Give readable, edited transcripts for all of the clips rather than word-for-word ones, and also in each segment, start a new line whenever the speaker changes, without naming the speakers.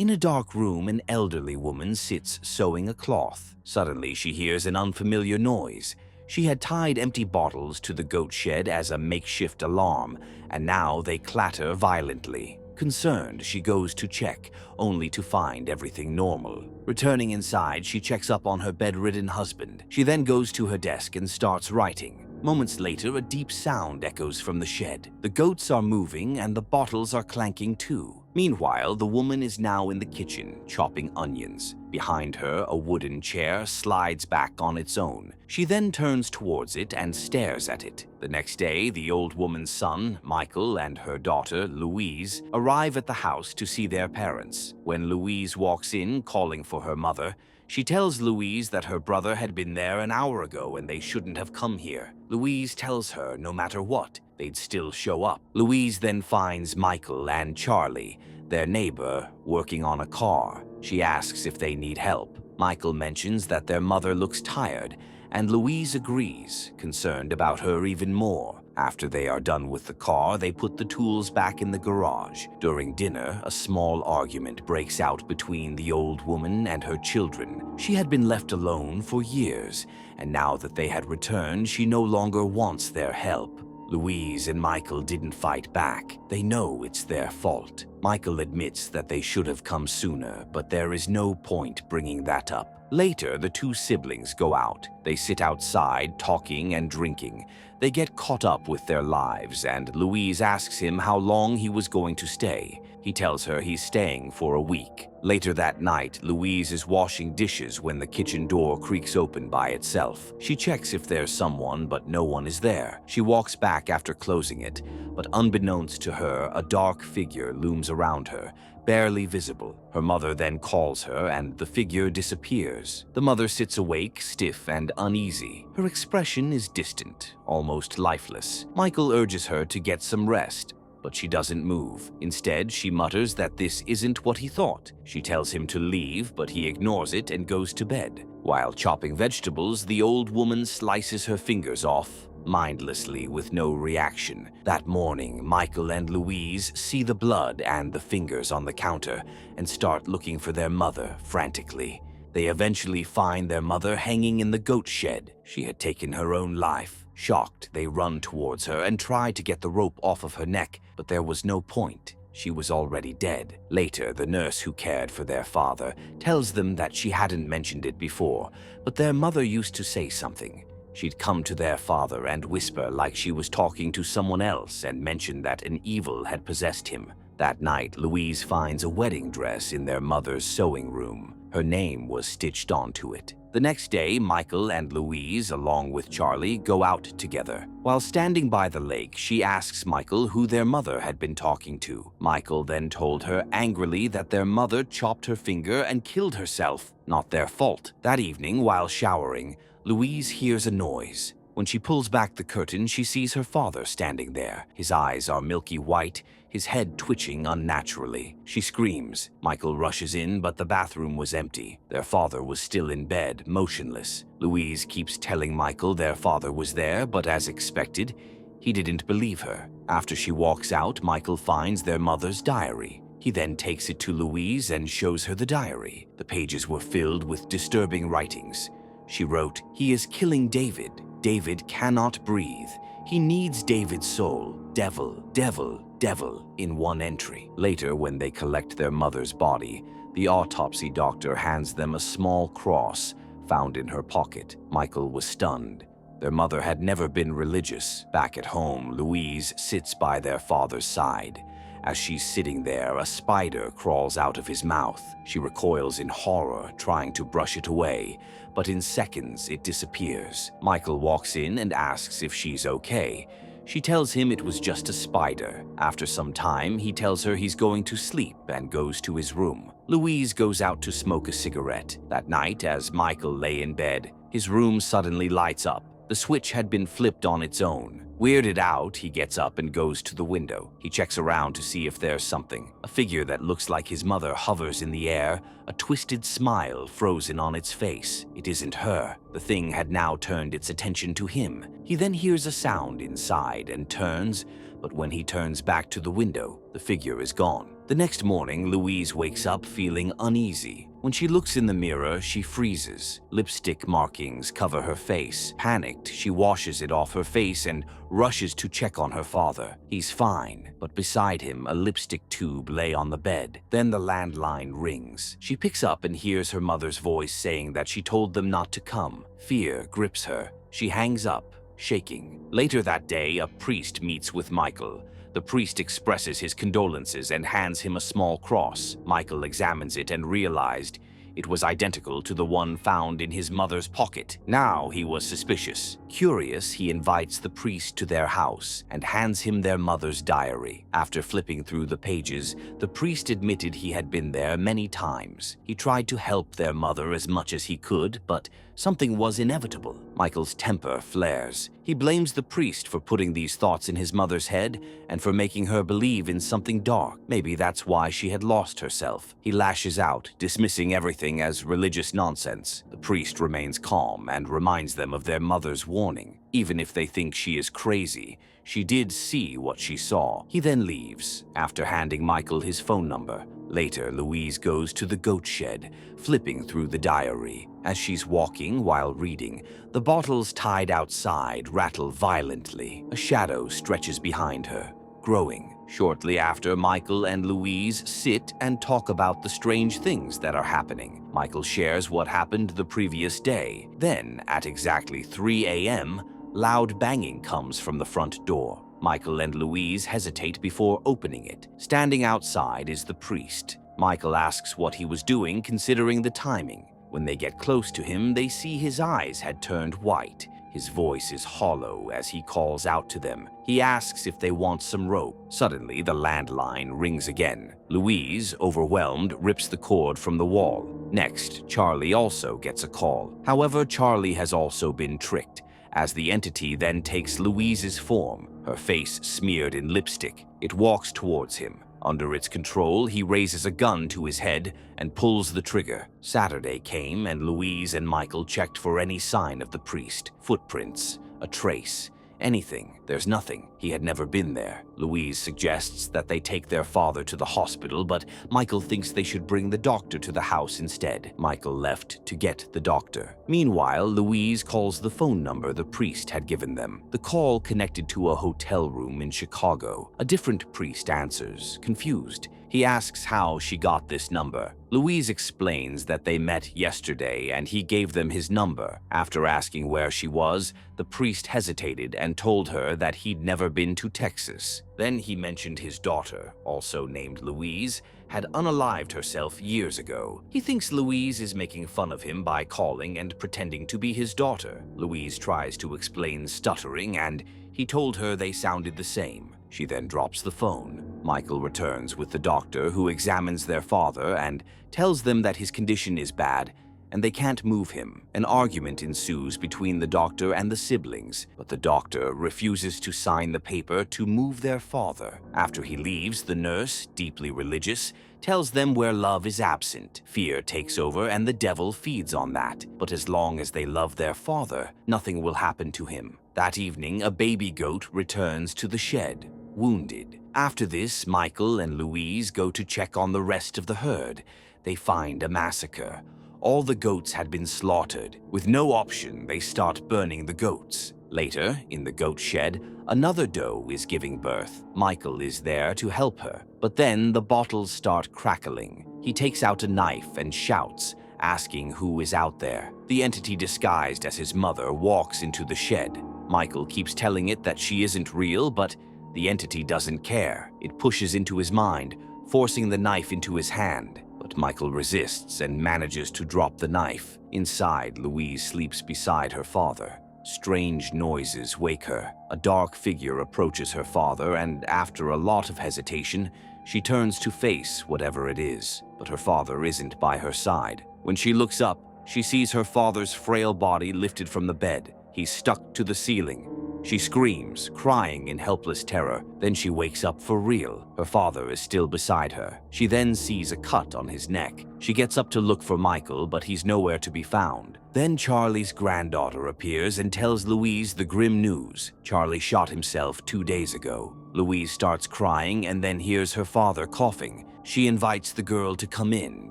In a dark room, an elderly woman sits sewing a cloth. Suddenly, she hears an unfamiliar noise. She had tied empty bottles to the goat shed as a makeshift alarm, and now they clatter violently. Concerned, she goes to check, only to find everything normal. Returning inside, she checks up on her bedridden husband. She then goes to her desk and starts writing. Moments later, a deep sound echoes from the shed. The goats are moving and the bottles are clanking too. Meanwhile, the woman is now in the kitchen, chopping onions. Behind her, a wooden chair slides back on its own. She then turns towards it and stares at it. The next day, the old woman's son, Michael, and her daughter, Louise, arrive at the house to see their parents. When Louise walks in, calling for her mother, she tells Louise that her brother had been there an hour ago and they shouldn't have come here. Louise tells her no matter what, they'd still show up. Louise then finds Michael and Charlie, their neighbor, working on a car. She asks if they need help. Michael mentions that their mother looks tired, and Louise agrees, concerned about her even more. After they are done with the car, they put the tools back in the garage. During dinner, a small argument breaks out between the old woman and her children. She had been left alone for years, and now that they had returned, she no longer wants their help. Louise and Michael didn't fight back. They know it's their fault. Michael admits that they should have come sooner, but there is no point bringing that up. Later, the two siblings go out. They sit outside, talking and drinking. They get caught up with their lives, and Louise asks him how long he was going to stay. He tells her he's staying for a week. Later that night, Louise is washing dishes when the kitchen door creaks open by itself. She checks if there's someone, but no one is there. She walks back after closing it, but unbeknownst to her, a dark figure looms around her, barely visible. Her mother then calls her and the figure disappears. The mother sits awake, stiff and uneasy. Her expression is distant, almost lifeless. Michael urges her to get some rest, but she doesn't move. Instead, she mutters that this isn't what he thought. She tells him to leave, but he ignores it and goes to bed. While chopping vegetables, the old woman slices her fingers off, mindlessly with no reaction. That morning, Michael and Louise see the blood and the fingers on the counter and start looking for their mother frantically. They eventually find their mother hanging in the goat shed. She had taken her own life. Shocked, they run towards her and try to get the rope off of her neck, but there was no point. She was already dead. Later, the nurse who cared for their father tells them that she hadn't mentioned it before, but their mother used to say something. She'd come to their father and whisper like she was talking to someone else and mention that an evil had possessed him. That night, Louise finds a wedding dress in their mother's sewing room. Her name was stitched onto it. The next day, Michael and Louise, along with Charlie, go out together. While standing by the lake, she asks Michael who their mother had been talking to. Michael then told her angrily that their mother chopped her finger and killed herself. Not their fault. That evening, while showering, Louise hears a noise. When she pulls back the curtain, she sees her father standing there. His eyes are milky white, his head twitching unnaturally. She screams. Michael rushes in, but the bathroom was empty. Their father was still in bed, motionless. Louise keeps telling Michael their father was there, but as expected, he didn't believe her. After she walks out, Michael finds their mother's diary. He then takes it to Louise and shows her the diary. The pages were filled with disturbing writings. She wrote, "He is killing David. David cannot breathe. He needs David's soul. Devil, devil, devil," in one entry. Later, when they collect their mother's body, the autopsy doctor hands them a small cross found in her pocket. Michael was stunned. Their mother had never been religious. Back at home, Louise sits by their father's side. As she's sitting there, a spider crawls out of his mouth. She recoils in horror, trying to brush it away, but in seconds it disappears. Michael walks in and asks if she's okay. She tells him it was just a spider. After some time, he tells her he's going to sleep and goes to his room. Louise goes out to smoke a cigarette. That night, as Michael lay in bed, his room suddenly lights up. The switch had been flipped on its own. Weirded out, he gets up and goes to the window. He checks around to see if there's something. A figure that looks like his mother hovers in the air, a twisted smile frozen on its face. It isn't her. The thing had now turned its attention to him. He then hears a sound inside and turns, but when he turns back to the window, the figure is gone. The next morning, Louise wakes up feeling uneasy. When she looks in the mirror, she freezes. Lipstick markings cover her face. Panicked, she washes it off her face and rushes to check on her father. He's fine, but beside him, a lipstick tube lay on the bed. Then the landline rings. She picks up and hears her mother's voice saying that she told them not to come. Fear grips her. She hangs up, shaking. Later that day, a priest meets with Michael. The priest expresses his condolences and hands him a small cross. Michael examines it and realized it was identical to the one found in his mother's pocket. Now he was suspicious. Curious, he invites the priest to their house and hands him their mother's diary. After flipping through the pages, the priest admitted he had been there many times. He tried to help their mother as much as he could, but something was inevitable. Michael's temper flares. He blames the priest for putting these thoughts in his mother's head and for making her believe in something dark. Maybe that's why she had lost herself. He lashes out, dismissing everything as religious nonsense. The priest remains calm and reminds them of their mother's warning. Even if they think she is crazy, she did see what she saw. He then leaves, after handing Michael his phone number. Later, Louise goes to the goat shed, flipping through the diary. As she's walking while reading, the bottles tied outside rattle violently. A shadow stretches behind her, growing. Shortly after, Michael and Louise sit and talk about the strange things that are happening. Michael shares what happened the previous day. Then, at exactly 3 a.m., loud banging comes from the front door. Michael and Louise hesitate before opening it. Standing outside is the priest. Michael asks what he was doing, considering the timing. When they get close to him, they see his eyes had turned white. His voice is hollow as he calls out to them. He asks if they want some rope. Suddenly, the landline rings again. Louise, overwhelmed, rips the cord from the wall. Next, Charlie also gets a call. However, Charlie has also been tricked, as the entity then takes Louise's form, her face smeared in lipstick. It walks towards him. Under its control, he raises a gun to his head and pulls the trigger. Saturday came, and Louise and Michael checked for any sign of the priest. Footprints, a trace, anything. There's nothing. He had never been there. Louise suggests that they take their father to the hospital, but Michael thinks they should bring the doctor to the house instead. Michael left to get the doctor. Meanwhile, Louise calls the phone number the priest had given them. The call connected to a hotel room in Chicago. A different priest answers, confused. He asks how she got this number. Louise explains that they met yesterday and he gave them his number. After asking where she was, the priest hesitated and told her that he'd never been to Texas. Then he mentioned his daughter, also named Louise, had unalived herself years ago. He thinks Louise is making fun of him by calling and pretending to be his daughter. Louise tries to explain stuttering, and he told her they sounded the same. She then drops the phone. Michael returns with the doctor, who examines their father and tells them that his condition is bad and they can't move him. An argument ensues between the doctor and the siblings, but the doctor refuses to sign the paper to move their father. After he leaves, the nurse, deeply religious, tells them where love is absent. Fear takes over and the devil feeds on that. But as long as they love their father, nothing will happen to him. That evening, a baby goat returns to the shed, wounded. After this, Michael and Louise go to check on the rest of the herd. They find a massacre. All the goats had been slaughtered. With no option, they start burning the goats. Later, in the goat shed, another doe is giving birth. Michael is there to help her, but then the bottles start crackling. He takes out a knife and shouts, asking who is out there. The entity disguised as his mother walks into the shed. Michael keeps telling it that she isn't real, but the entity doesn't care. It pushes into his mind, forcing the knife into his hand. But Michael resists and manages to drop the knife. Inside, Louise sleeps beside her father. Strange noises wake her. A dark figure approaches her father, and after a lot of hesitation, she turns to face whatever it is. But her father isn't by her side. When she looks up, she sees her father's frail body lifted from the bed. He's stuck to the ceiling. She screams, crying in helpless terror. Then she wakes up for real. Her father is still beside her. She then sees a cut on his neck. She gets up to look for Michael, but he's nowhere to be found. Then Charlie's granddaughter appears and tells Louise the grim news. Charlie shot himself 2 days ago. Louise starts crying and then hears her father coughing. She invites the girl to come in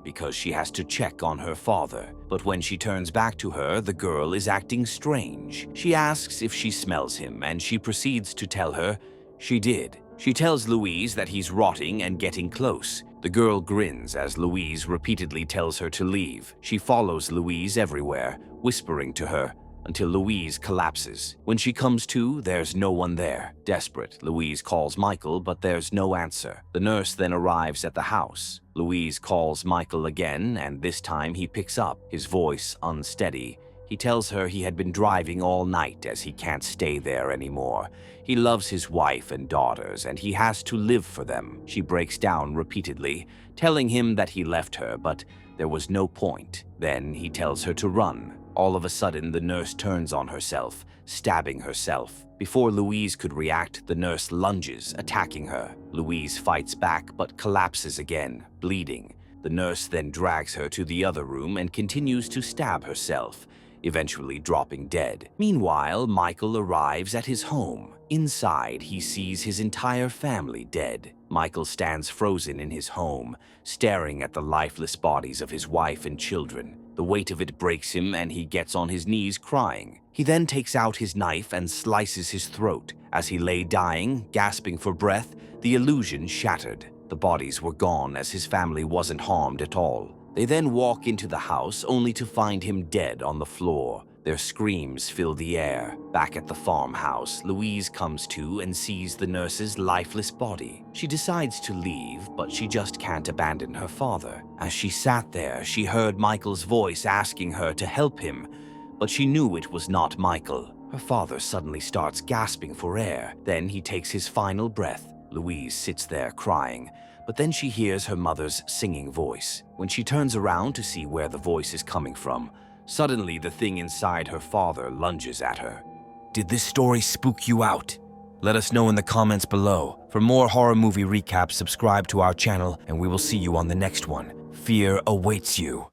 because she has to check on her father. But when she turns back to her, the girl is acting strange. She asks if she smells him, and she proceeds to tell her she did. She tells Louise that he's rotting and getting close. The girl grins as Louise repeatedly tells her to leave. She follows Louise everywhere, whispering to her, until Louise collapses. When she comes to, there's no one there. Desperate, Louise calls Michael, but there's no answer. The nurse then arrives at the house. Louise calls Michael again, and this time he picks up, his voice unsteady. He tells her he had been driving all night as he can't stay there anymore. He loves his wife and daughters, and he has to live for them. She breaks down repeatedly, telling him that he left her, but there was no point. Then he tells her to run. All of a sudden, the nurse turns on herself, stabbing herself. Before Louise could react, the nurse lunges, attacking her. Louise fights back but collapses again, bleeding. The nurse then drags her to the other room and continues to stab herself, eventually dropping dead. Meanwhile, Michael arrives at his home. Inside, he sees his entire family dead. Michael stands frozen in his home, staring at the lifeless bodies of his wife and children. The weight of it breaks him and he gets on his knees crying. He then takes out his knife and slices his throat. As he lay dying, gasping for breath, the illusion shattered. The bodies were gone as his family wasn't harmed at all. They then walk into the house only to find him dead on the floor. Their screams fill the air. Back at the farmhouse, Louise comes to and sees the nurse's lifeless body. She decides to leave, but she just can't abandon her father. As she sat there, she heard Michael's voice asking her to help him, but she knew it was not Michael. Her father suddenly starts gasping for air. Then he takes his final breath. Louise sits there crying, but then she hears her mother's singing voice. When she turns around to see where the voice is coming from, suddenly the thing inside her father lunges at her. Did this story spook you out? Let us know in the comments below. For more horror movie recaps, subscribe to our channel, and we will see you on the next one. Fear awaits you.